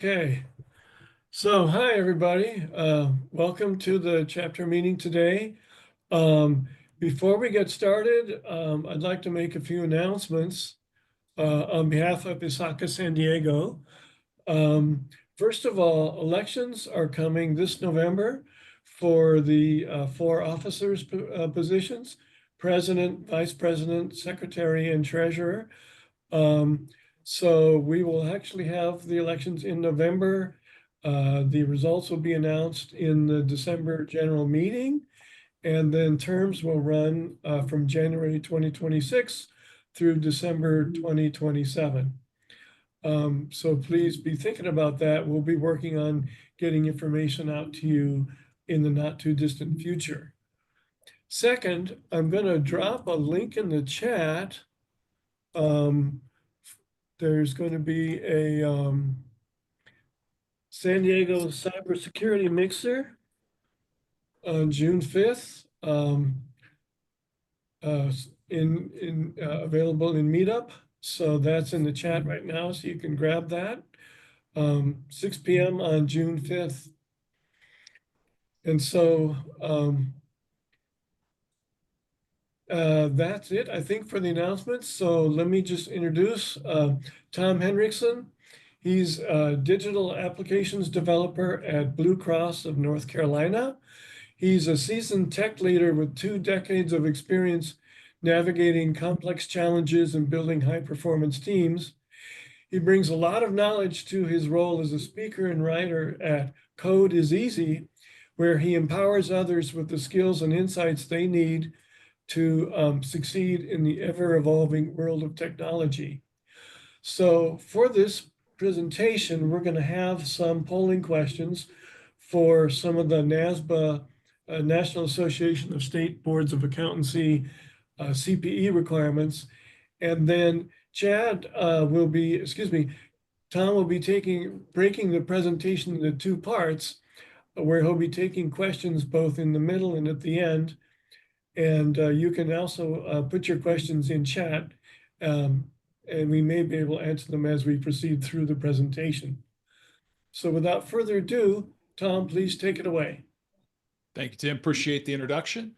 Okay, so hi everybody. Welcome to the chapter meeting today. Um, Before we get started, I'd like to make a few announcements on behalf of ISACA San Diego. Um, First of all, elections are coming this November for the four officers positions: president, vice president, secretary, and treasurer. Um, so we will actually have the elections in November. The results will be announced in the December general meeting, and then terms will run from January 2026 through December 2027. So please be thinking about that. We'll be working on getting information out to you in the not too distant future. Second, I'm going to drop a link in the chat. Um, there's going to be a San Diego cybersecurity mixer on June 5th, available in Meetup. So that's in the chat right now, so you can grab that. 6 p.m. on June 5th. And so that's it, I think, for the announcements. So let me just introduce Tom Henricksen. He's a digital applications developer at Blue Cross of North Carolina. He's a seasoned tech leader with 2 decades of experience navigating complex challenges and building high-performance teams. He brings a lot of knowledge to his role as a speaker and writer at Code is Easy, where he empowers others with the skills and insights they need to succeed in the ever-evolving world of technology. So for this presentation, we're going to have some polling questions for some of the NASBA, National Association of State Boards of Accountancy, CPE requirements. And then Tom will be breaking the presentation into 2 parts, where he'll be taking questions both in the middle and at the end. And you can also put your questions in chat, and we may be able to answer them as we proceed through the presentation. So without further ado, Tom, please take it away. Thank you, Tim. Appreciate the introduction.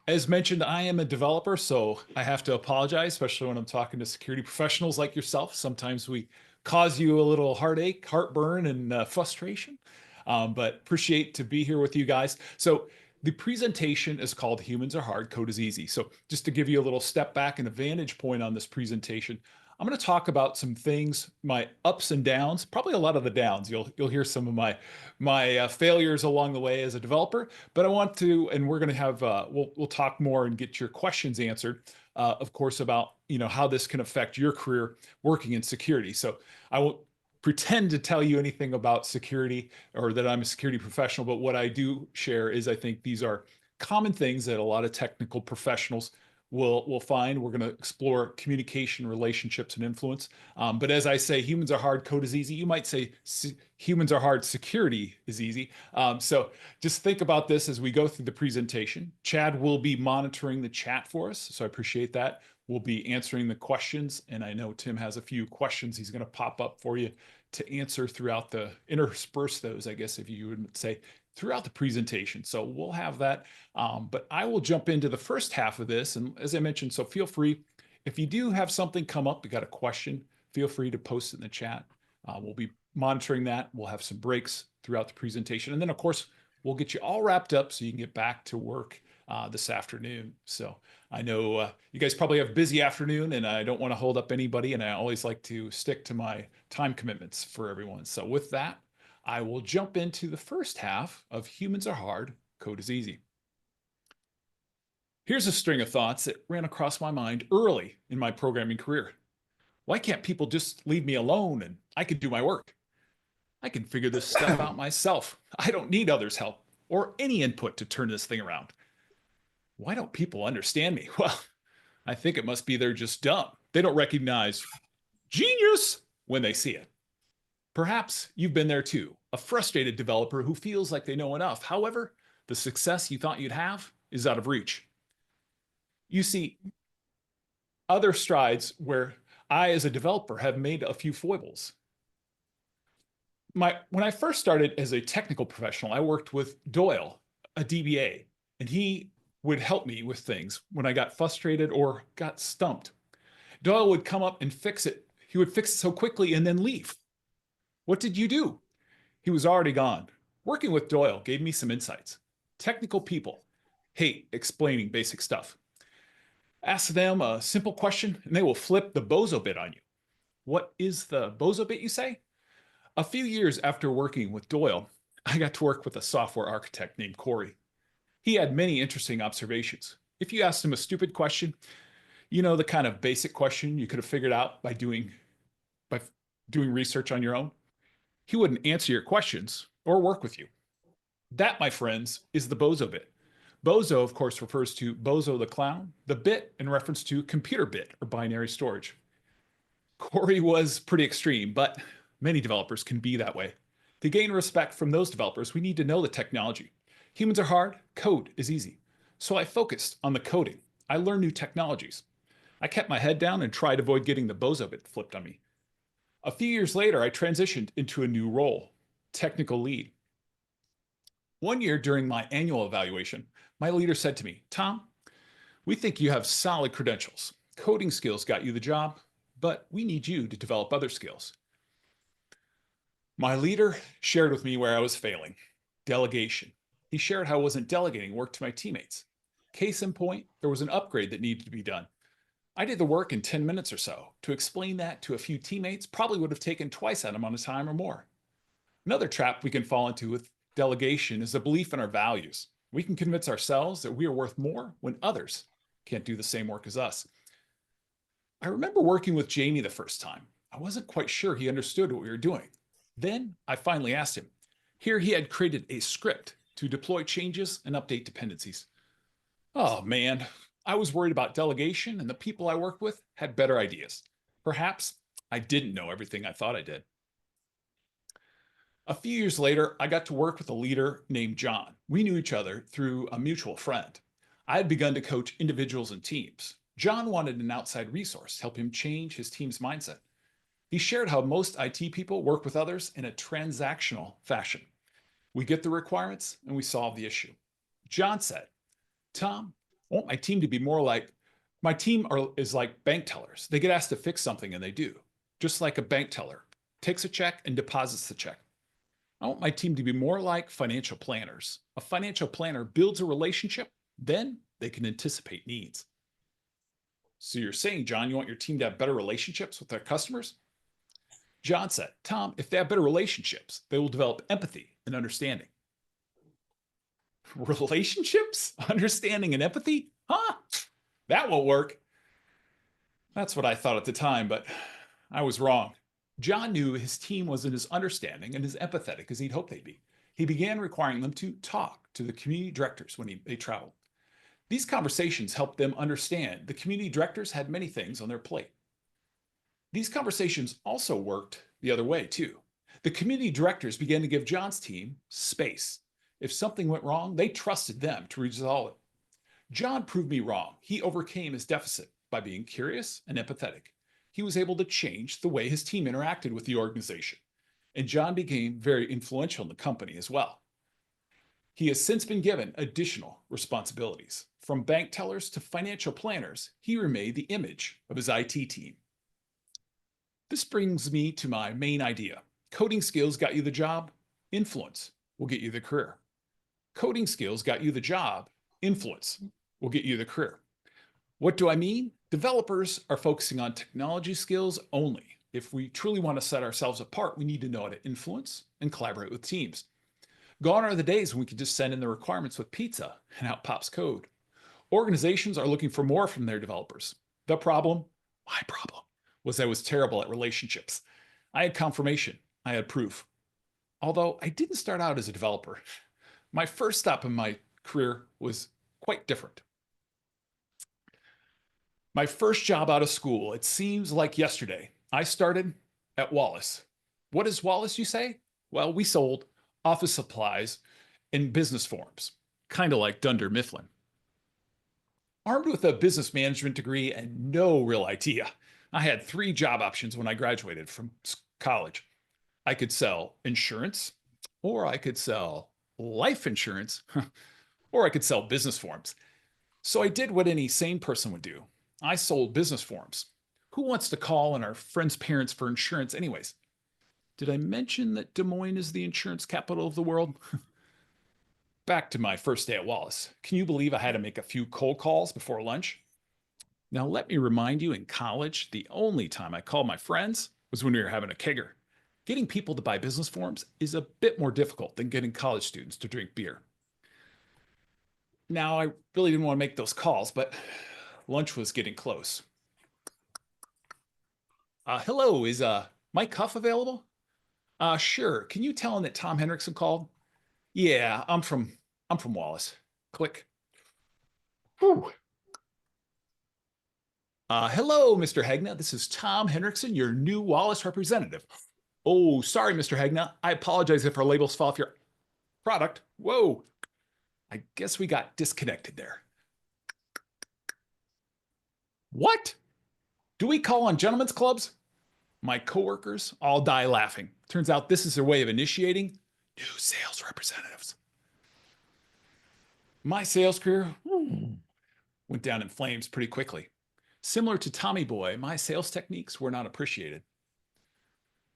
As mentioned, I am a developer, so I have to apologize, especially when I'm talking to security professionals like yourself. Sometimes we cause you a little heartache, heartburn, and frustration, but appreciate to be here with you guys. So the presentation is called Humans Are Hard, Code is Easy. So just to give you a little step back and a vantage point on this presentation, I'm going to talk about some things, my ups and downs, probably a lot of the downs. You'll hear some of my failures along the way as a developer, but I want to, and we're going to have we'll talk more and get your questions answered, of course, about how this can affect your career working in security. So I won't pretend to tell you anything about security or that I'm a security professional, but what I do share is I think these are common things that a lot of technical professionals will find. We're going to explore communication, relationships, and influence. But as I say, humans are hard, code is easy. You might say humans are hard, security is easy. So just think about this as we go through the presentation. Chad will be monitoring the chat for us, so I appreciate that. We'll be answering the questions, and I know Tim has a few questions he's going to pop up for you to answer throughout the intersperse those, I guess, if you would say, throughout the presentation. So we'll have that. But I will jump into the first half of this. And as I mentioned, so feel free, if you do have something come up, you got a question, feel free to post it in the chat. We'll be monitoring that. We'll have some breaks throughout the presentation. And then, of course, we'll get you all wrapped up so you can get back to work this afternoon. So I know you guys probably have a busy afternoon, and I don't want to hold up anybody. And I always like to stick to my time commitments for everyone. So with that, I will jump into the first half of Humans Are Hard, Code is Easy. Here's a string of thoughts that ran across my mind early in my programming career. Why can't people just leave me alone and I can do my work? I can figure this stuff out myself. I don't need others' help or any input to turn this thing around. Why don't people understand me? Well, I think it must be they're just dumb. They don't recognize genius when they see it. Perhaps you've been there too, a frustrated developer who feels like they know enough. However, the success you thought you'd have is out of reach. You see, other strides where I, as a developer, have made a few foibles. When I first started as a technical professional, I worked with Doyle, a DBA, and he would help me with things when I got frustrated or got stumped. Doyle would come up and fix it. He would fix it so quickly and then leave. What did you do? He was already gone. Working with Doyle gave me some insights. Technical people hate explaining basic stuff. Ask them a simple question and they will flip the bozo bit on you. What is the bozo bit, you say? A few years after working with Doyle, I got to work with a software architect named Corey. He had many interesting observations. If you asked him a stupid question, the kind of basic question you could have figured out by doing research on your own, he wouldn't answer your questions or work with you. That, my friends, is the bozo bit. Bozo, of course, refers to Bozo the clown, the bit in reference to computer bit or binary storage. Corey was pretty extreme, but many developers can be that way. To gain respect from those developers, we need to know the technology. Humans are hard, code is easy. So I focused on the coding. I learned new technologies. I kept my head down and tried to avoid getting the bozo bit flipped on me. A few years later, I transitioned into a new role, technical lead. One year during my annual evaluation, my leader said to me, "Tom, we think you have solid credentials. Coding skills got you the job, but we need you to develop other skills." My leader shared with me where I was failing. Delegation. He shared how I wasn't delegating work to my teammates. Case in point, there was an upgrade that needed to be done. I did the work in 10 minutes or so. To explain that to a few teammates probably would have taken twice that amount of time or more. Another trap we can fall into with delegation is a belief in our values. We can convince ourselves that we are worth more when others can't do the same work as us. I remember working with Jamie the first time. I wasn't quite sure he understood what we were doing. Then I finally asked him. Here he had created a script to deploy changes and update dependencies. Oh man, I was worried about delegation and the people I worked with had better ideas. Perhaps I didn't know everything I thought I did. A few years later, I got to work with a leader named John. We knew each other through a mutual friend. I had begun to coach individuals and teams. John wanted an outside resource to help him change his team's mindset. He shared how most IT people work with others in a transactional fashion. We get the requirements and we solve the issue. John said, "Tom, I want my team to be more like, is like bank tellers. They get asked to fix something and they do. Just like a bank teller takes a check and deposits the check. I want my team to be more like financial planners. A financial planner builds a relationship, then they can anticipate needs." So you're saying, John, you want your team to have better relationships with their customers? John said, "Tom, if they have better relationships, they will develop empathy and understanding." Relationships, understanding, and empathy? Huh? That won't work. That's what I thought at the time, but I was wrong. John knew his team wasn't as understanding and as empathetic as he'd hoped they'd be. He began requiring them to talk to the community directors when they traveled. These conversations helped them understand the community directors had many things on their plate. These conversations also worked the other way, too. The community directors began to give John's team space. If something went wrong, they trusted them to resolve it. John proved me wrong. He overcame his deficit by being curious and empathetic. He was able to change the way his team interacted with the organization. And John became very influential in the company as well. He has since been given additional responsibilities. From bank tellers to financial planners, he remade the image of his IT team. This brings me to my main idea. Coding skills got you the job. Influence will get you the career. Coding skills got you the job. Influence will get you the career. What do I mean? Developers are focusing on technology skills only. If we truly want to set ourselves apart, we need to know how to influence and collaborate with teams. Gone are the days when we could just send in the requirements with pizza and out pops code. Organizations are looking for more from their developers. My problem, was I was terrible at relationships. I had confirmation, I had proof. Although I didn't start out as a developer. My first stop in my career was quite different. My first job out of school, it seems like yesterday. I started at Wallace. What is Wallace, you say? Well, we sold office supplies and business forms, kind of like Dunder Mifflin. Armed with a business management degree and no real idea, I had 3 job options when I graduated from college. I could sell insurance, or I could sell life insurance, or I could sell business forms. So I did what any sane person would do. I sold business forms. Who wants to call on our friends' parents for insurance, anyways? Did I mention that Des Moines is the insurance capital of the world? Back to my first day at Wallace. Can you believe I had to make a few cold calls before lunch? Now, let me remind you, in college, the only time I called my friends was when we were having a kegger. Getting people to buy business forms is a bit more difficult than getting college students to drink beer. Now, I really didn't want to make those calls, but lunch was getting close. Hello, is Mike Huff available? Sure. Can you tell him that Tom Henricksen called? Yeah, I'm from Wallace. Click. Whew. Hello, Mr. Hegna. This is Tom Henricksen, your new Wallace representative. Oh, sorry, Mr. Hegna. I apologize if our labels fall off your product. Whoa. I guess we got disconnected there. What? Do we call on gentlemen's clubs? My coworkers all die laughing. Turns out this is their way of initiating new sales representatives. My sales career went down in flames pretty quickly. Similar to Tommy Boy, my sales techniques were not appreciated.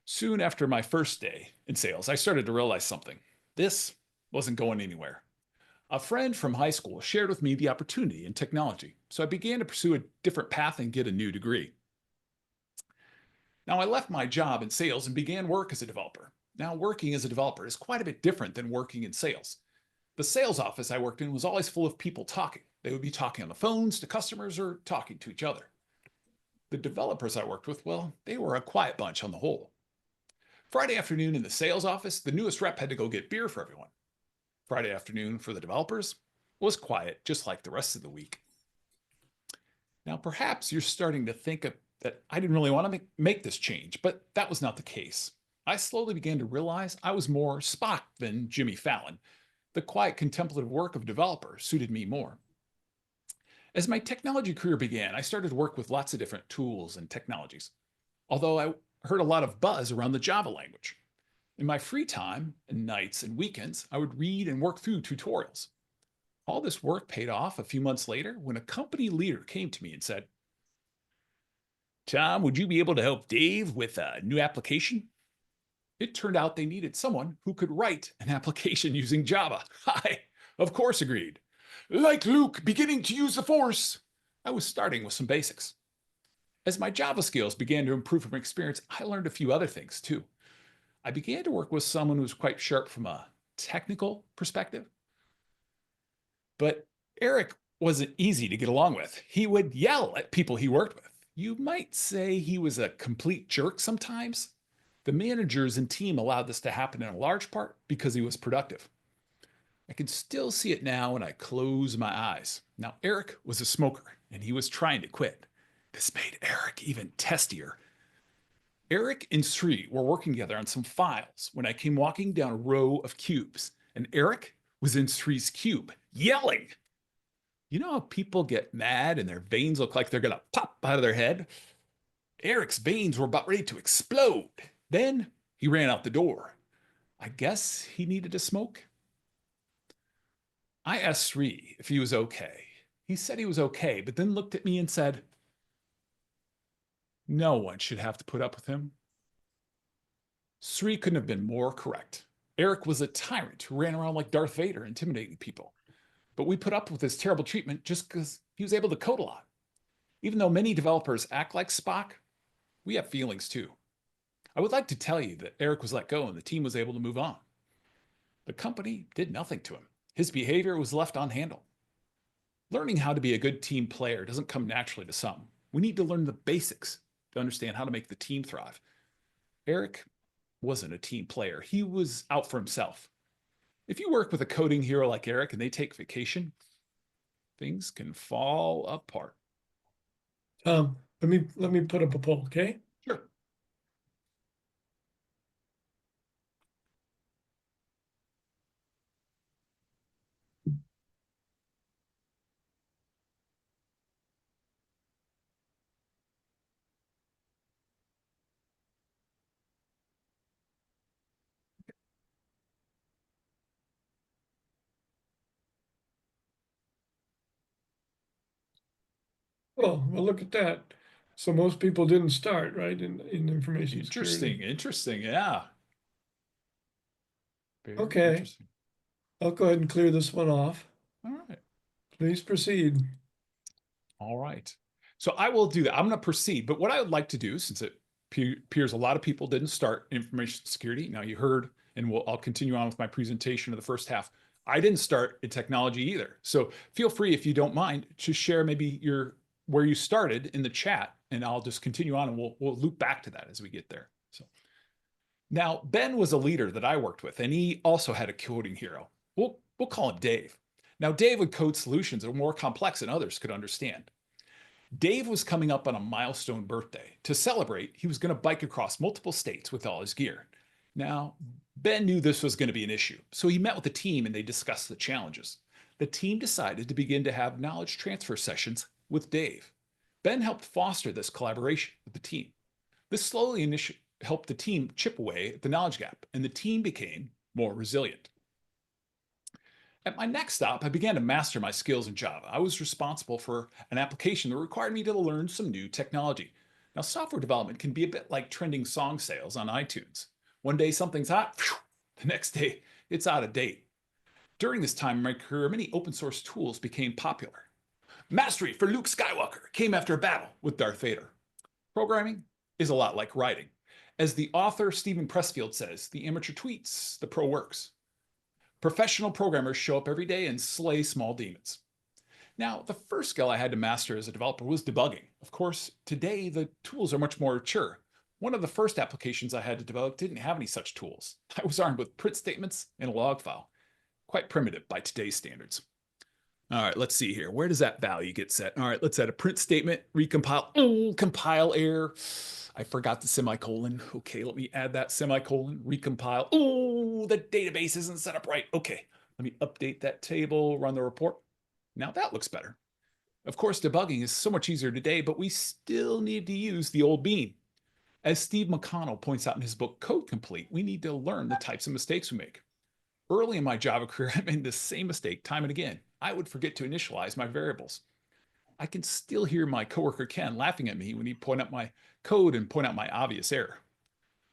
Soon after my first day in sales, I started to realize something. This wasn't going anywhere. A friend from high school shared with me the opportunity in technology, so I began to pursue a different path and get a new degree. Now, I left my job in sales and began work as a developer. Now, working as a developer is quite a bit different than working in sales. The sales office I worked in was always full of people talking. They would be talking on the phones to customers or talking to each other. The developers I worked with, well, they were a quiet bunch on the whole. Friday afternoon in the sales office, the newest rep had to go get beer for everyone. Friday afternoon for the developers was quiet, just like the rest of the week. Now, perhaps you're starting to think that I didn't really want to make this change, but that was not the case. I slowly began to realize I was more Spock than Jimmy Fallon. The quiet, contemplative work of a developer suited me more. As my technology career began, I started to work with lots of different tools and technologies, although I heard a lot of buzz around the Java language. In my free time, and nights and weekends, I would read and work through tutorials. All this work paid off a few months later when a company leader came to me and said, Tom, would you be able to help Dave with a new application? It turned out they needed someone who could write an application using Java. I, of course, agreed. Like Luke beginning to use the Force, I was starting with some basics. As my Java skills began to improve from experience, I learned a few other things too. I began to work with someone who was quite sharp from a technical perspective, but Eric wasn't easy to get along with. He would yell at people he worked with. You might say he was a complete jerk sometimes. The managers and team allowed this to happen in a large part because he was productive. I can still see it now when I close my eyes. Now, Eric was a smoker and he was trying to quit. This made Eric even testier. Eric and Sri were working together on some files when I came walking down a row of cubes, and Eric was in Sri's cube, yelling. You know how people get mad and their veins look like they're going to pop out of their head? Eric's veins were about ready to explode. Then he ran out the door. I guess he needed a smoke. I asked Sri if he was okay. He said he was okay, but then looked at me and said, no one should have to put up with him. Sri couldn't have been more correct. Eric was a tyrant who ran around like Darth Vader, intimidating people. But we put up with his terrible treatment just because he was able to code a lot. Even though many developers act like Spock, we have feelings too. I would like to tell you that Eric was let go and the team was able to move on. The company did nothing to him. His behavior was left unhandled. Learning how to be a good team player doesn't come naturally to some. We need to learn the basics to understand how to make the team thrive. Eric wasn't a team player. He was out for himself. If you work with a coding hero like Eric and they take vacation, things can fall apart. Let me put up a poll, okay? Sure. Oh, well, look at that. So most people didn't start, right, in information security. Interesting. Yeah. Very Okay, interesting. I'll go ahead and clear this one off. All right. Please proceed. All right. So I will do that. I'm going to proceed. But what I would like to do, since it appears a lot of people didn't start information security. Now you heard, and I'll continue on with my presentation of the first half. I didn't start in technology either. So feel free, if you don't mind, to share maybe where you started in the chat, and I'll just continue on, and we'll loop back to that as we get there. So now Ben was a leader that I worked with, and he also had a coding hero. We'll call him Dave. Now Dave would code solutions that were more complex than others could understand. Dave was coming up on a milestone birthday. To celebrate, he was going to bike across multiple states with all his gear. Now, Ben knew this was going to be an issue, so he met with the team and they discussed the challenges. The team decided to begin to have knowledge transfer sessions with Dave. Ben helped foster this collaboration with the team. This slowly helped the team chip away at the knowledge gap, and the team became more resilient. At my next stop, I began to master my skills in Java. I was responsible for an application that required me to learn some new technology. Now, software development can be a bit like trending song sales on iTunes. One day something's hot, the next day it's out of date. During this time in my career, many open source tools became popular. Mastery for Luke Skywalker came after a battle with Darth Vader. Programming is a lot like writing. As the author Stephen Pressfield says, the amateur tweets, the pro works. Professional programmers show up every day and slay small demons. Now, the first skill I had to master as a developer was debugging. Of course, today the tools are much more mature. One of the first applications I had to develop didn't have any such tools. I was armed with print statements and a log file. Quite primitive by today's standards. All right, let's see here. Where does that value get set? All right, let's add a print statement, recompile. Oh, compile error. I forgot the semicolon. Okay, let me add that semicolon, recompile. Oh, the database isn't set up right. Okay, let me update that table, run the report. Now that looks better. Of course, debugging is so much easier today, but we still need to use the old bean. As Steve McConnell points out in his book, Code Complete, we need to learn the types of mistakes we make. Early in my Java career, I made the same mistake time and again. I would forget to initialize my variables. I can still hear my coworker Ken laughing at me when he point out my code and point out my obvious error.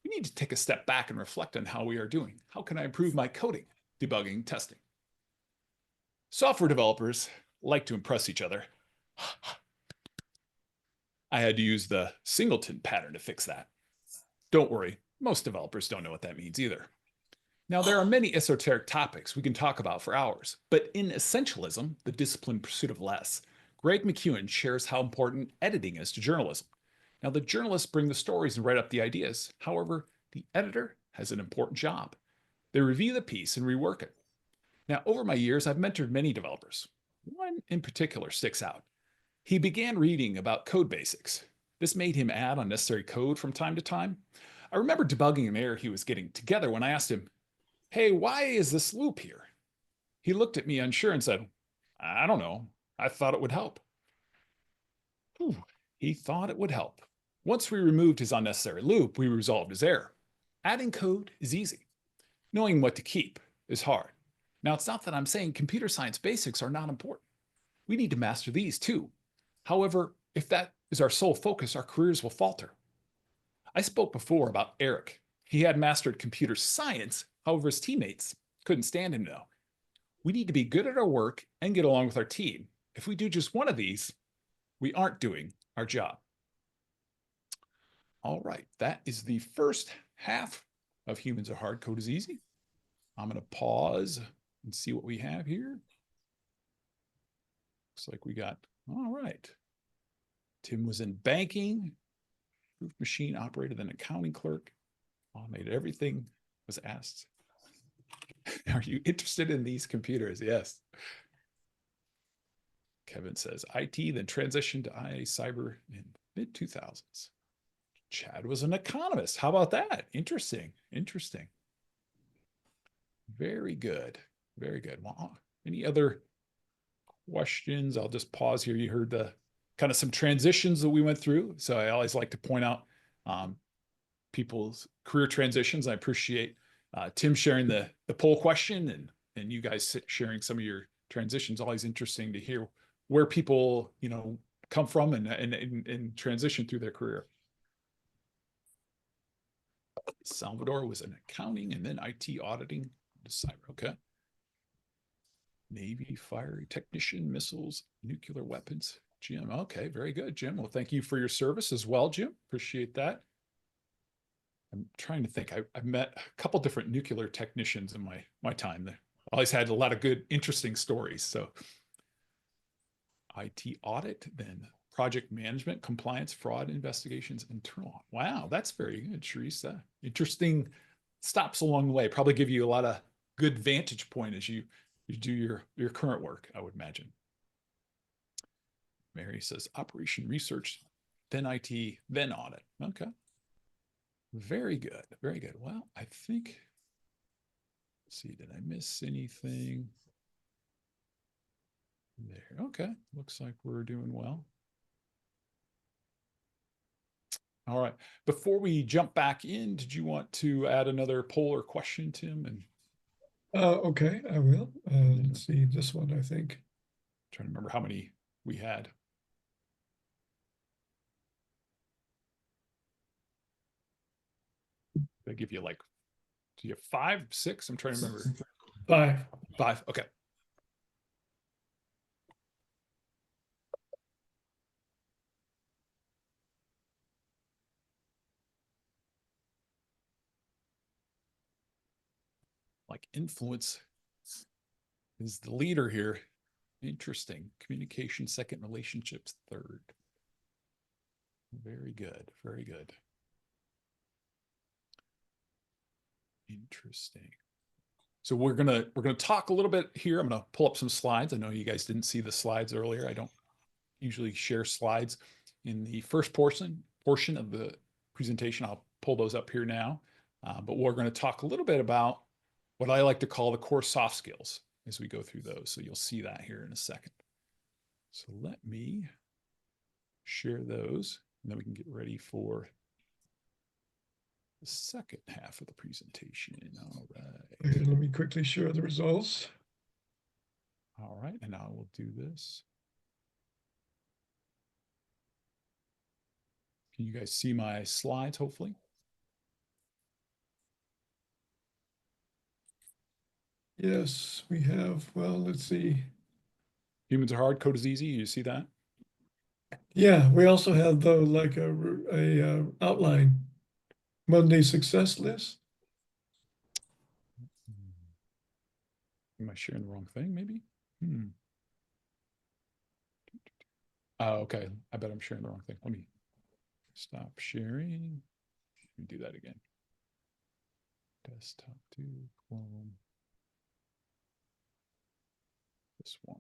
We need to take a step back and reflect on how we are doing. How can I improve my coding, debugging, testing? Software developers like to impress each other. I had to use the singleton pattern to fix that. Don't worry, most developers don't know what that means either. Now, there are many esoteric topics we can talk about for hours, but in Essentialism, the disciplined pursuit of less, Greg McEwen shares how important editing is to journalism. Now, the journalists bring the stories and write up the ideas. However, the editor has an important job. They review the piece and rework it. Now, over my years, I've mentored many developers. One in particular sticks out. He began reading about code basics. This made him add unnecessary code from time to time. I remember debugging an error he was getting together when I asked him, "Hey, why is this loop here?" He looked at me unsure and said, "I don't know. I thought it would help." Whew. He thought it would help. Once we removed his unnecessary loop, we resolved his error. Adding code is easy. Knowing what to keep is hard. Now, it's not that I'm saying computer science basics are not important. We need to master these too. However, if that is our sole focus, our careers will falter. I spoke before about Eric. He had mastered computer science, however, his teammates couldn't stand him now. We need to be good at our work and get along with our team. If we do just one of these, we aren't doing our job. All right, that is the first half of Humans Are Hard, Code is Easy. I'm going to pause and see what we have here. Looks like we got, all right. Tim was in banking, proof machine operator, then accounting clerk. Automated everything was asked. Are you interested in these computers? Yes. Kevin says IT, then transitioned to IA cyber in mid 2000s. Chad was an economist. How about that? Interesting. Interesting. Very good. Very good. Well, any other questions? I'll just pause here. You heard the kind of some transitions that we went through. So I always like to point out people's career transitions. I appreciate Tim sharing the poll question and you guys sharing some of your transitions. Always interesting to hear where people, come from and transition through their career. Salvador was in accounting and then IT auditing to cyber. Okay. Navy, fire technician, missiles, nuclear weapons. Jim. Okay, very good, Jim. Well, thank you for your service as well, Jim. Appreciate that. I'm trying to think. I've met a couple different nuclear technicians in my time. They always had a lot of good, interesting stories. So IT audit, then project management, compliance, fraud investigations, internal. Wow, that's very good, Teresa. Interesting stops along the way. Probably give you a lot of good vantage point as you do your current work, I would imagine. Mary says operation research, then IT, then audit. Okay. Very good. Very good. Well, I think, let's see, did I miss anything? There. Okay. Looks like we're doing well. All right. Before we jump back in, did you want to add another poll or question, Tim? And okay, I will. Let's see this one, I think. Trying to remember how many we had. They give you like, do you have 5, 6? I'm trying to remember. 5. 5. Okay. Like influence is the leader here. Interesting. Communication second, relationships third. Very good. Very good. Interesting. So we're gonna talk a little bit here. I'm gonna pull up some slides. I know you guys didn't see the slides earlier. I don't usually share slides in the first portion of the presentation. I'll pull those up here now. But we're going to talk a little bit about what I like to call the core soft skills as we go through those. So you'll see that here in a second. So let me share those, and then we can get ready for the second half of the presentation. All right. Okay, let me quickly share the results. All right, and I will do this. Can you guys see my slides, hopefully? Yes, we have. Well, let's see. Humans are hard, code is easy. You see that? Yeah, we also have though like a outline Monday success list. Am I sharing the wrong thing, maybe? Oh, okay. I bet I'm sharing the wrong thing. Let me stop sharing. Let me do that again. Desktop 2, clone. This one.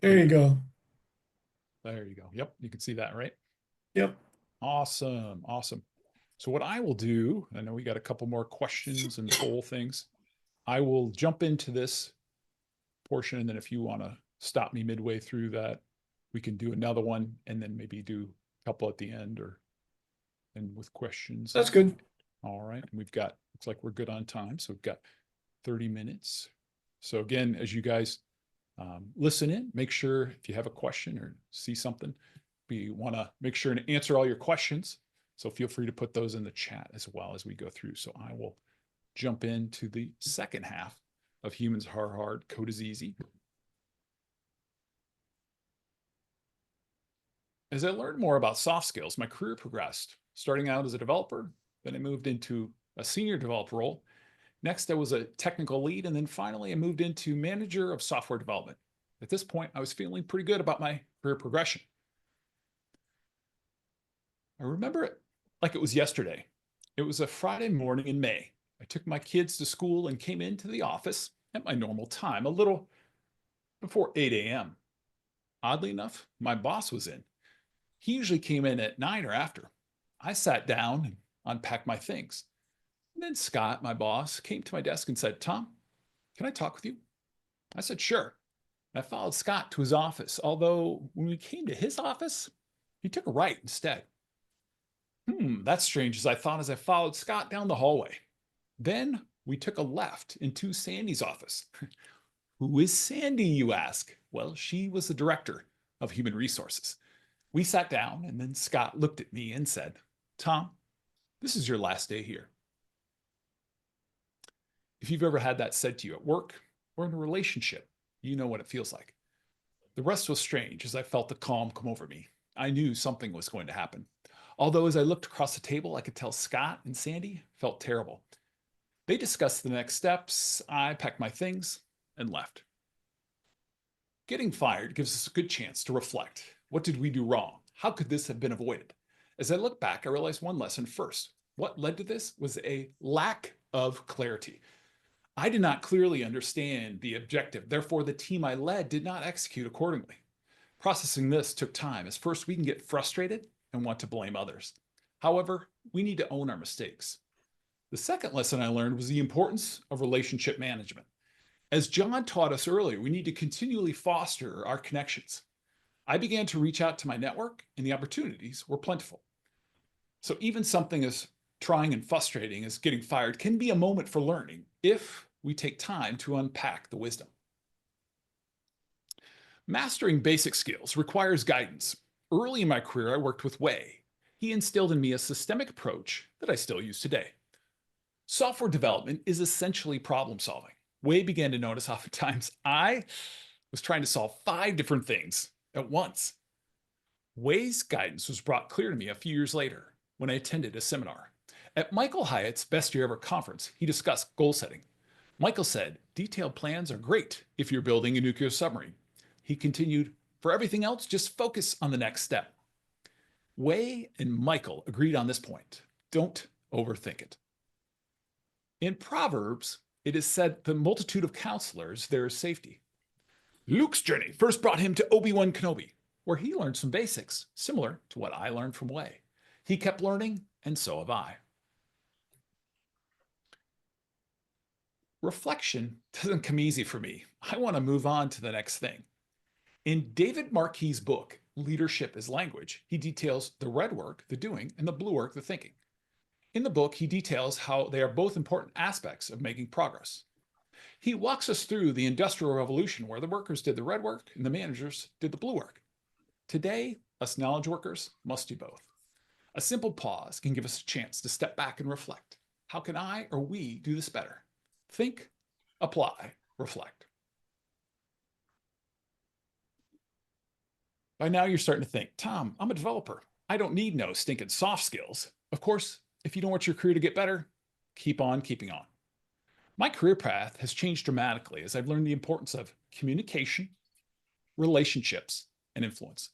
There you go. There you go. Yep, you can see that, right? Yep. Awesome. Awesome. So what I will do, I know we got a couple more questions and poll things. I will jump into this portion, and then if you want to stop me midway through that, we can do another one and then maybe do a couple at the end and with questions. That's good. All right. And we've got, looks like we're good on time. So we've got 30 minutes. So again, as you guys listen in, make sure if you have a question or see something, we want to make sure and answer all your questions. So feel free to put those in the chat as well as we go through. So I will jump into the second half of Humans Are Hard, Code is Easy. As I learned more about soft skills, my career progressed, starting out as a developer, then I moved into a senior developer role. Next, I was a technical lead, and then finally I moved into manager of software development. At this point, I was feeling pretty good about my career progression. I remember it like it was yesterday. It was a Friday morning in May. I took my kids to school and came into the office at my normal time, a little before 8 a.m. Oddly enough, my boss was in. He usually came in at 9 or after. I sat down and unpacked my things. And then Scott, my boss, came to my desk and said, "Tom, can I talk with you?" I said, "Sure." I followed Scott to his office, although when we came to his office, he took a right instead. That's strange, as I thought as I followed Scott down the hallway. Then we took a left into Sandy's office. Who is Sandy, you ask? Well, she was the director of human resources. We sat down, and then Scott looked at me and said, Tom, this is your last day here. If you've ever had that said to you at work or in a relationship, you know what it feels like. The rest was strange as I felt the calm come over me. I knew something was going to happen. Although as I looked across the table, I could tell Scott and Sandy felt terrible. They discussed the next steps. I packed my things and left. Getting fired gives us a good chance to reflect. What did we do wrong? How could this have been avoided? As I look back, I realized one lesson first. What led to this was a lack of clarity. I did not clearly understand the objective. Therefore, the team I led did not execute accordingly. Processing this took time, as first we can get frustrated and want to blame others. However, we need to own our mistakes. The second lesson I learned was the importance of relationship management. As John taught us earlier, we need to continually foster our connections. I began to reach out to my network, and the opportunities were plentiful. So even something as trying and frustrating as getting fired can be a moment for learning if we take time to unpack the wisdom. Mastering basic skills requires guidance. Early in my career, I worked with Wei. He instilled in me a systemic approach that I still use today. Software development is essentially problem solving. Wei began to notice oftentimes I was trying to solve 5 different things at once. Wei's guidance was brought clear to me a few years later when I attended a seminar. At Michael Hyatt's Best Year Ever conference, he discussed goal setting. Michael said, detailed plans are great if you're building a nuclear submarine. He continued, for everything else, just focus on the next step. Wei and Michael agreed on this point. Don't overthink it. In Proverbs, it is said, the multitude of counselors, there is safety. Luke's journey first brought him to Obi-Wan Kenobi, where he learned some basics, similar to what I learned from Wei. He kept learning, and so have I. Reflection doesn't come easy for me. I want to move on to the next thing. In David Marquis' book, Leadership is Language, he details the red work, the doing, and the blue work, the thinking. In the book, he details how they are both important aspects of making progress. He walks us through the Industrial Revolution, where the workers did the red work and the managers did the blue work. Today, us knowledge workers must do both. A simple pause can give us a chance to step back and reflect. How can I or we do this better? Think, apply, reflect. By now, you're starting to think, Tom, I'm a developer. I don't need no stinking soft skills. Of course, if you don't want your career to get better, keep on keeping on. My career path has changed dramatically as I've learned the importance of communication, relationships, and influence.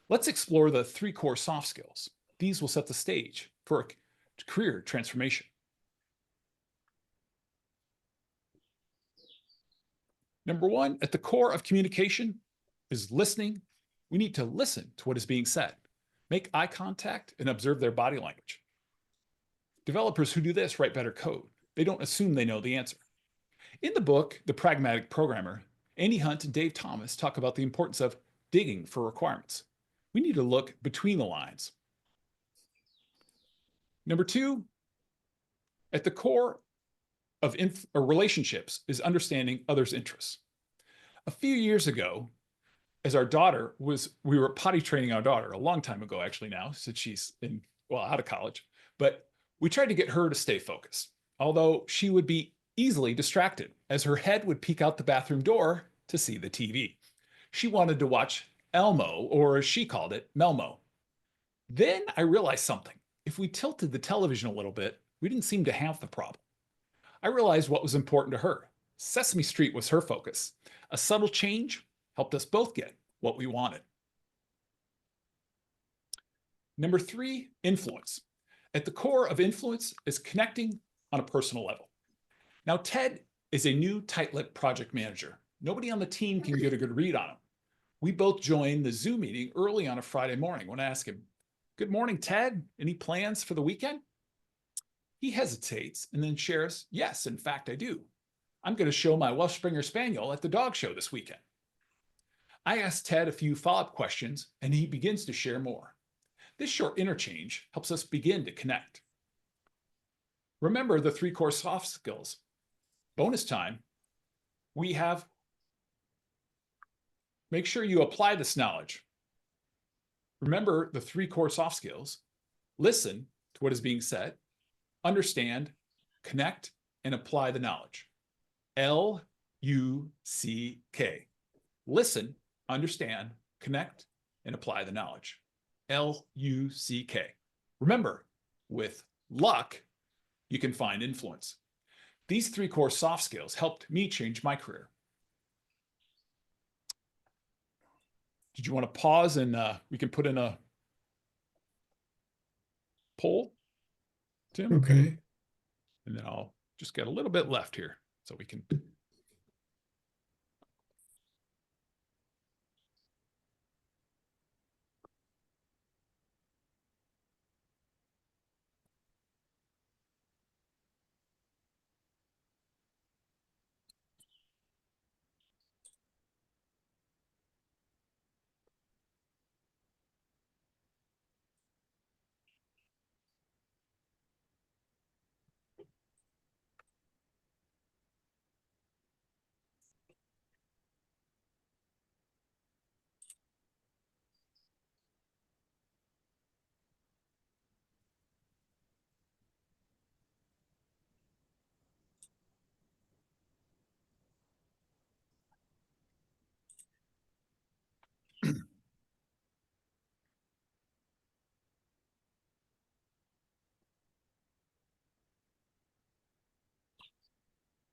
Let's explore the 3 core soft skills. These will set the stage for a career transformation. Number 1, at the core of communication is listening. We need to listen to what is being said. Make eye contact and observe their body language. Developers who do this write better code. They don't assume they know the answer. In the book, The Pragmatic Programmer, Andy Hunt and Dave Thomas talk about the importance of digging for requirements. We need to look between the lines. Number 2, at the core of relationships is understanding others' interests. A few years ago, as we were potty training our daughter a long time ago, actually now, since she's out of college, but we tried to get her to stay focused, although she would be easily distracted as her head would peek out the bathroom door to see the TV. She wanted to watch Elmo, or as she called it, Melmo. Then I realized something. If we tilted the television a little bit, we didn't seem to have the problem. I realized what was important to her. Sesame Street was her focus. A subtle change helped us both get what we wanted. Number 3, influence. At the core of influence is connecting on a personal level. Now, Ted is a new tight-lipped project manager. Nobody on the team can get a good read on him. We both joined the Zoom meeting early on a Friday morning when I asked him, "Good morning, Ted. Any plans for the weekend?" He hesitates and then shares, "Yes, in fact, I do. I'm going to show my Welsh Springer Spaniel at the dog show this weekend." I asked Ted a few follow-up questions, and he begins to share more. This short interchange helps us begin to connect. Remember the 3 core soft skills. Bonus time, we have make sure you apply this knowledge. Remember the 3 core soft skills: listen to what is being said, understand, connect, and apply the knowledge. LUCK. Listen, understand, connect, and apply the knowledge. LUCK. Remember, with luck, you can find influence. These 3 core soft skills helped me change my career. Did you want to pause and we can put in a poll, Tim? Okay. And then I'll just get a little bit left here so we can.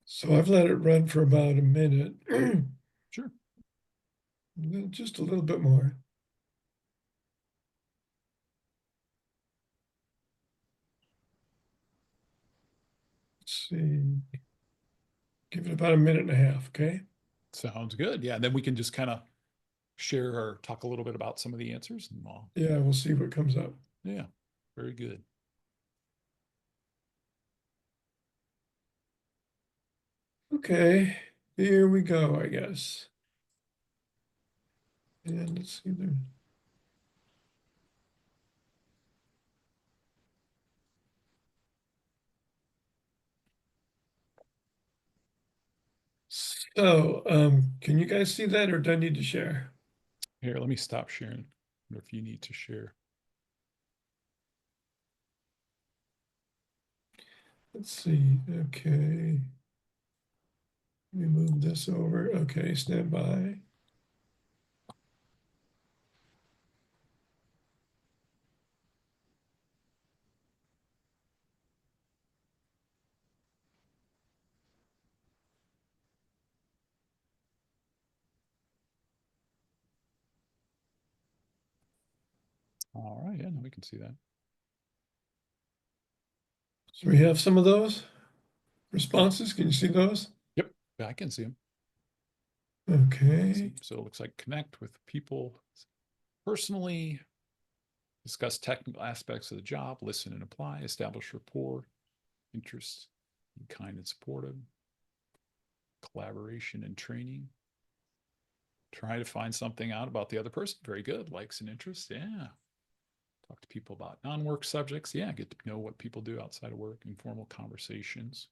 So I've let it run for about a minute. Sure. Just a little bit more. Let's see. Give it about a minute and a half, okay? Sounds good. Yeah. And then we can just kind of share or talk a little bit about some of the answers. And Yeah, we'll see what comes up. yeah, very good. Okay, here we go, I guess. And let's see there. So, can you guys see that or do I need to share? Here, let me stop sharing. I wonder if you need to share. Let's see, okay. Let me move this over. Okay, stand by. All right. Yeah, no, we can see that. So we have some of those responses. Can you see those? Yep. Yeah, I can see them. Okay. So it looks like connect with people personally, discuss technical aspects of the job, listen and apply, establish rapport, interest, be kind and supportive, collaboration and training, try to find something out about the other person. Very good. Likes and interests. Yeah. Talk to people about non-work subjects. Yeah. Get to know what people do outside of work, informal conversations.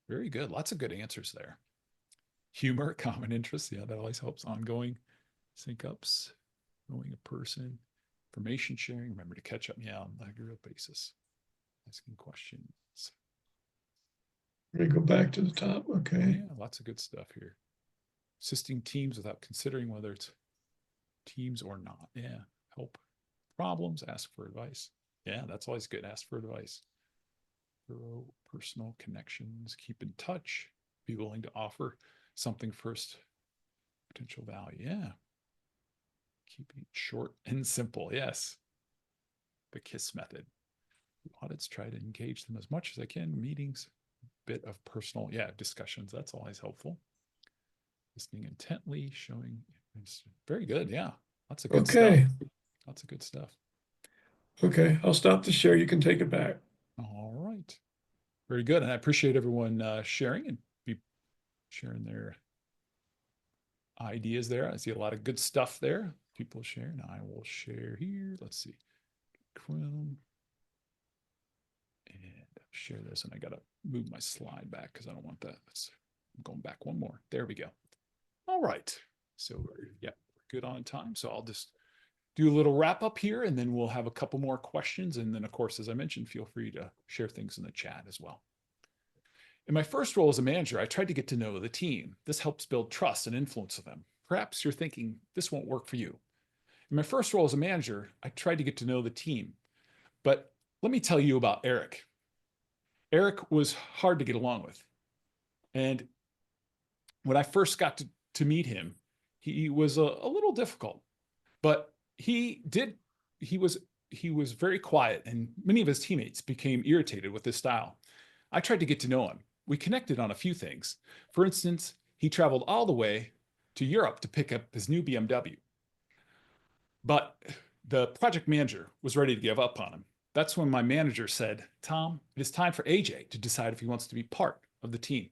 Very good. Lots of good answers there. Humor, common interests. Yeah, that always helps. Ongoing sync ups, knowing a person, information sharing. Remember to catch up, yeah, on a regular basis. Asking questions. Let me go back to the top. Okay. Yeah, lots of good stuff here. Assisting teams without considering whether it's teams or not. Yeah, help problems, ask for advice. Yeah, that's always good. Ask for advice. Thorough personal connections, keep in touch, be willing to offer something first, potential value. Yeah. Keeping it short and simple. Yes. The KISS method. Audits try to engage them as much as I can. Meetings, bit of personal, yeah, discussions. That's always helpful. Listening intently, showing. Very good. Yeah. Lots of good Okay. stuff. Lots of good stuff. Okay. I'll stop the share. You can take it back. All right. Very good. And I appreciate everyone sharing and be sharing their ideas there. I see a lot of good stuff there. People sharing. I will share here. Let's see. Chrome. And share this. And I got to move my slide back because I don't want that. I'm going back one more. There we go. All right. So yeah, we're good on time. So I'll just do a little wrap up here, and then we'll have a couple more questions. And then, of course, as I mentioned, feel free to share things in the chat as well. In my first role as a manager, I tried to get to know the team. This helps build trust and influence of them. Perhaps you're thinking this won't work for you. In my first role as a manager, I tried to get to know the team. But let me tell you about Eric. Eric was hard to get along with. And when I first got to meet him, he was a little difficult, but he was he was very quiet, and many of his teammates became irritated with his style. I tried to get to know him. We connected on a few things. For instance, he traveled all the way to Europe to pick up his new BMW. But the project manager was ready to give up on him. That's when my manager said, Tom, it is time for AJ to decide if he wants to be part of the team.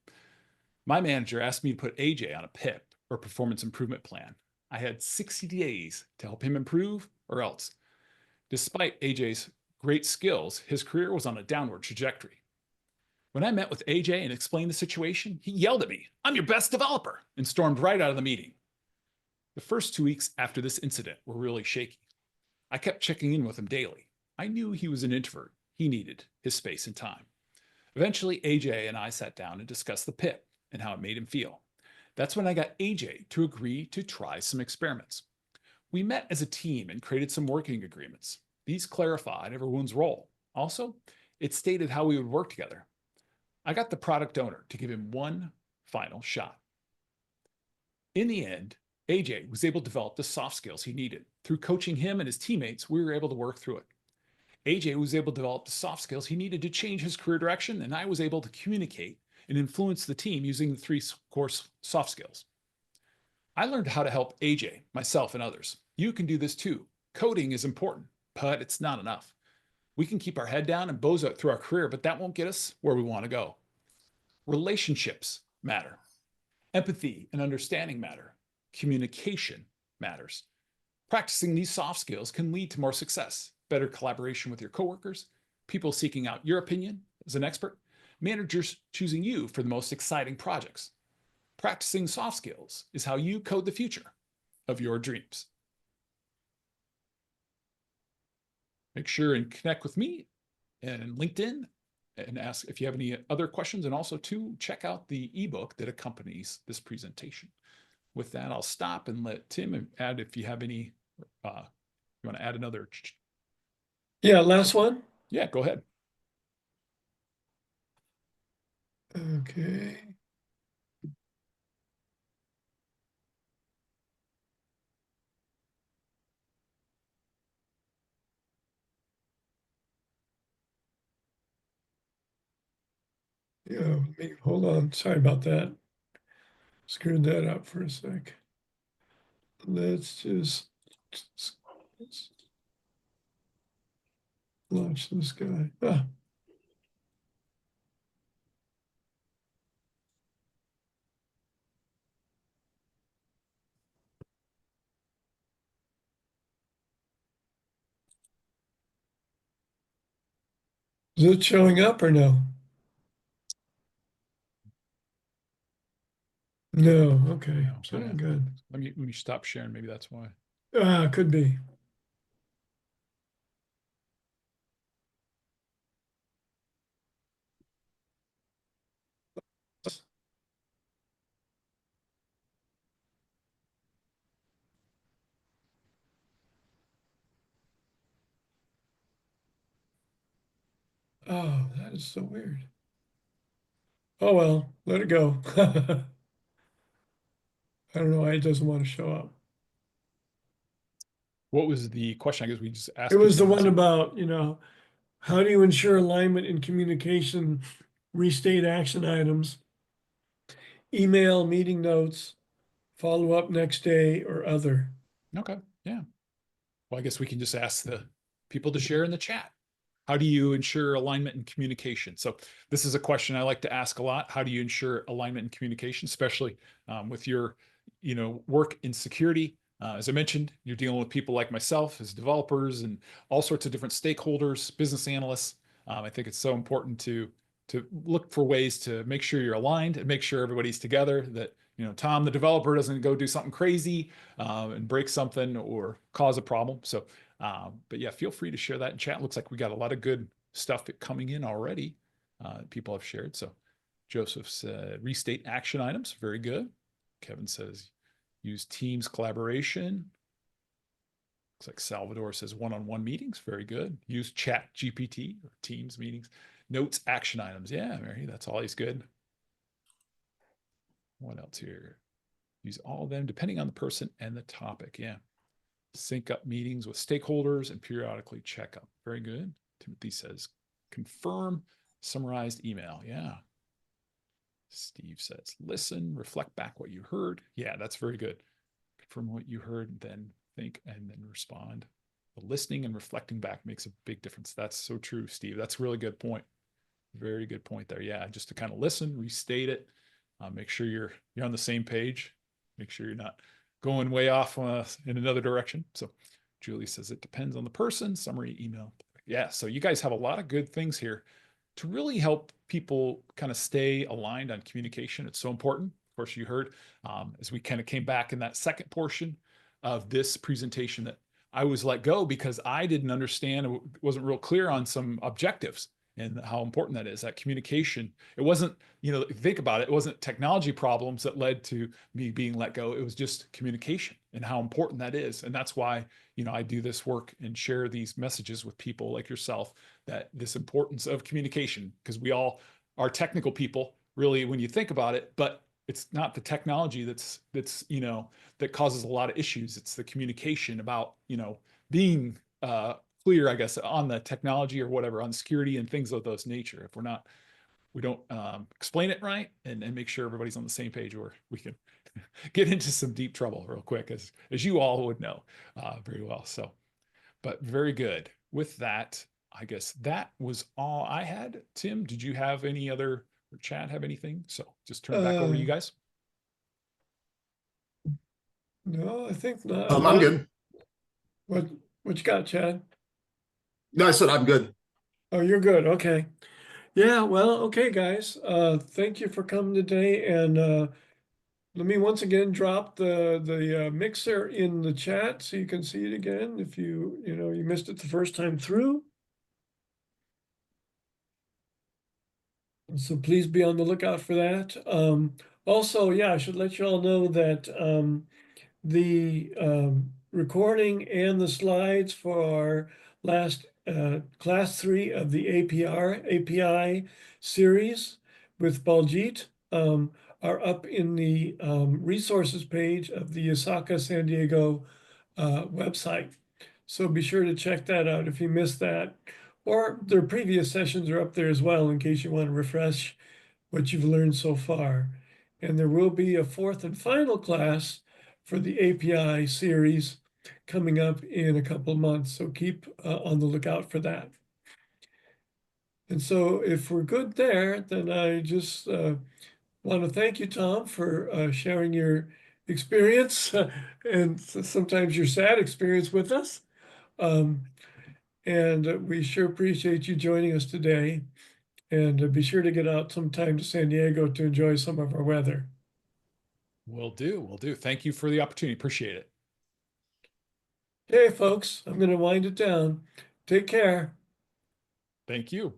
My manager asked me to put AJ on a PIP, or performance improvement plan. I had 60 days to help him improve, or else. Despite AJ's great skills, his career was on a downward trajectory. When I met with AJ and explained the situation, he yelled at me, I'm your best developer, and stormed right out of the meeting. The first 2 weeks after this incident were really shaky. I kept checking in with him daily. I knew he was an introvert. He needed his space and time. Eventually, AJ and I sat down and discussed the PIP and how it made him feel. That's when I got AJ to agree to try some experiments. We met as a team and created some working agreements. These clarified everyone's role. Also, it stated how we would work together. I got the product owner to give him one final shot. In the end, AJ was able to develop the soft skills he needed. Through coaching him and his teammates, we were able to work through it. AJ was able to develop the soft skills he needed to change his career direction, and I was able to communicate and influence the team using the 3 core soft skills. I learned how to help AJ, myself, and others. You can do this too. Coding is important, but it's not enough. We can keep our head down and bozo it through our career, but that won't get us where we want to go. Relationships matter. Empathy and understanding matter. Communication matters. Practicing these soft skills can lead to more success, better collaboration with your coworkers, people seeking out your opinion as an expert, managers choosing you for the most exciting projects. Practicing soft skills is how you code the future of your dreams. Make sure and connect with me and LinkedIn and ask if you have any other questions, and also to check out the ebook that accompanies this presentation. With that, I'll stop and let Tim add if you have any, you want to add another. Yeah, last one. Yeah, go ahead. Okay. Yeah, hold on. Sorry about that. Screwed that up for a sec. Let's just launch this guy. Ah. Is it showing up or no? No, okay. No, So yeah. good. Let me stop sharing. Maybe that's why. Could be. Oh, that is so weird. Oh well, let it go. I don't know why it doesn't want to show up. What was the question? I guess we just asked. It was the people one about, how do you ensure alignment in communication, restate action items, email, meeting notes, follow up next day, or other? Okay, yeah. Well, I guess we can just ask the people to share in the chat. How do you ensure alignment and communication? So this is a question I like to ask a lot. How do you ensure alignment and communication, especially with your, work in security? As I mentioned, you're dealing with people like myself as developers and all sorts of different stakeholders, business analysts. I think it's so important to look for ways to make sure you're aligned and make sure everybody's together, that Tom, the developer, doesn't go do something crazy and break something or cause a problem. So, but yeah, feel free to share that in chat. Looks like we got a lot of good stuff coming in already. People have shared. So Joseph said, restate action items. Very good. Kevin says, use Teams collaboration. Looks like Salvador says one-on-one meetings. Very good. Use Chat GPT or Teams meetings. Notes, action items. Yeah, Mary, that's always good. What else here? Use all of them depending on the person and the topic. Yeah. Sync up meetings with stakeholders and periodically check up. Very good. Timothy says, confirm summarized email. Yeah. Steve says, listen, reflect back what you heard. Yeah, that's very good. Confirm what you heard, then think, and then respond. The listening and reflecting back makes a big difference. That's so true, Steve. That's a really good point. Very good point there. Yeah, just to kind of listen, restate it, make sure you're on the same page, make sure you're not going way off in another direction. So Julie says it depends on the person. Summary email. Yeah, so you guys have a lot of good things here to really help people kind of stay aligned on communication. It's so important. Of course, you heard as we kind of came back in that second portion of this presentation that I was let go because I didn't understand, wasn't real clear on some objectives and how important that is, that communication. It wasn't, think about it, it wasn't technology problems that led to me being let go. It was just communication and how important that is. And that's why, I do this work and share these messages with people like yourself, that this importance of communication, because we all are technical people, really, when you think about it, but it's not the technology that's that causes a lot of issues. It's the communication about, being clear, I guess, on the technology or whatever, on security and things of those nature. If we don't explain it right and make sure everybody's on the same page, or we can get into some deep trouble real quick, as you all would know very well. So, but very good. With that, I guess that was all I had. Tim, did you have any other, or Chad have anything? So just turn it back over to you guys. No, I think not. I'm good. What you got, Chad? No, I said I'm good. Oh, you're good. Okay. Yeah, well, okay, guys. Thank you for coming today. And let me once again drop the mixer in the chat so you can see it again if you missed it the first time through. So please be on the lookout for that. Also, yeah, I should let you all know that the recording and the slides for our last class 3 of the API series with Baljit are up in the resources page of the ISACA San Diego website. So be sure to check that out if you missed that. Or their previous sessions are up there as well in case you want to refresh what you've learned so far. And there will be a 4th and final class for the API series coming up in a couple of months. So keep on the lookout for that. And so if we're good there, then I just want to thank you, Tom, for sharing your experience and sometimes your sad experience with us. And we sure appreciate you joining us today. And be sure to get out sometime to San Diego to enjoy some of our weather. Will do. Will do. Thank you for the opportunity. Appreciate it. Okay, folks, I'm going to wind it down. Take care. Thank you.